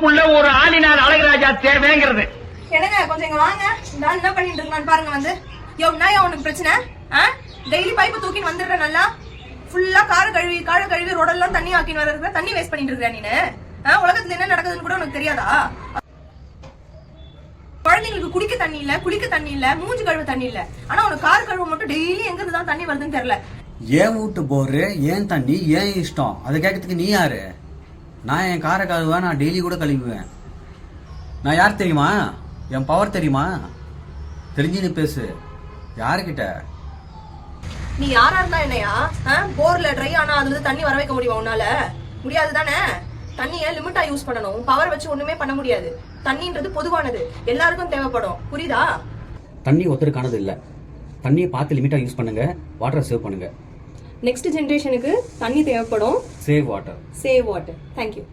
ஊருக்குள்ள ஒரு ஆளினார் அழகுராஜா தேவைங்கிறது. என்னங்க கொஞ்சம் இங்க வாங்க. நான் என்ன பண்ணிட்டு இருக்கேன் பாருங்க. வந்து என்ன உனக்கு பிரச்சனை? டெய்லி பைப்பு தூக்கின்னு வந்துடுற, நல்லா ஃபுல்லா கார கழுவி ரோடெல்லாம் தண்ணி ஆக்கின்னு வர, தண்ணி வேஸ்ட் பண்ணிட்டு இருக்க நீனு. உலகத்துல என்ன நடக்குதுன்னு கூட உனக்கு தெரியாதா? குழந்தைங்களுக்கு குடிக்க தண்ணி இல்ல, மூஞ்சி கழுவ தண்ணி இல்ல. ஆனா உனக்கு கார் கழுவ மட்டும் டெய்லி எங்க இருந்து தான் தண்ணி வருதுன்னு தெரியல. ஏன் வீட்டு போரு, ஏன் தண்ணி, ஏன் இஷ்டம், அதை கேட்கறதுக்கு நீ யாரு? நான் என் காரை கழுவேன், நான் டெய்லி கூட கழுவுவேன். நான் யார் தெரியுமா? என் பவர் தெரியுமா? தெரிஞ்சு நீ பேசு. யாருக்கிட்ட? நீ யாரா இருந்தா என்னையா? போர்ல ட்ரை ஆனா அதுல தண்ணி வர வைக்க முடியுமா உன்னால? முடியாது தானே. தண்ணிய லிமிட்டா யூஸ் பண்ணணும். பவர் வச்சு ஒண்ணுமே பண்ண முடியாது. தண்ணின்றது பொதுவானது, எல்லாருக்கும் தேவைப்படும். புரியுதா? தண்ணி ஒருத்தருக்கானது இல்ல. தண்ணியை பார்த்து லிமிட்டா யூஸ் பண்ணுங்க. வாட்டரை சேவ் பண்ணுங்க. நெக்ஸ்ட் ஜெனரேஷனுக்கு தண்ணி தேவைப்படும். Save water. Save water. Thank you.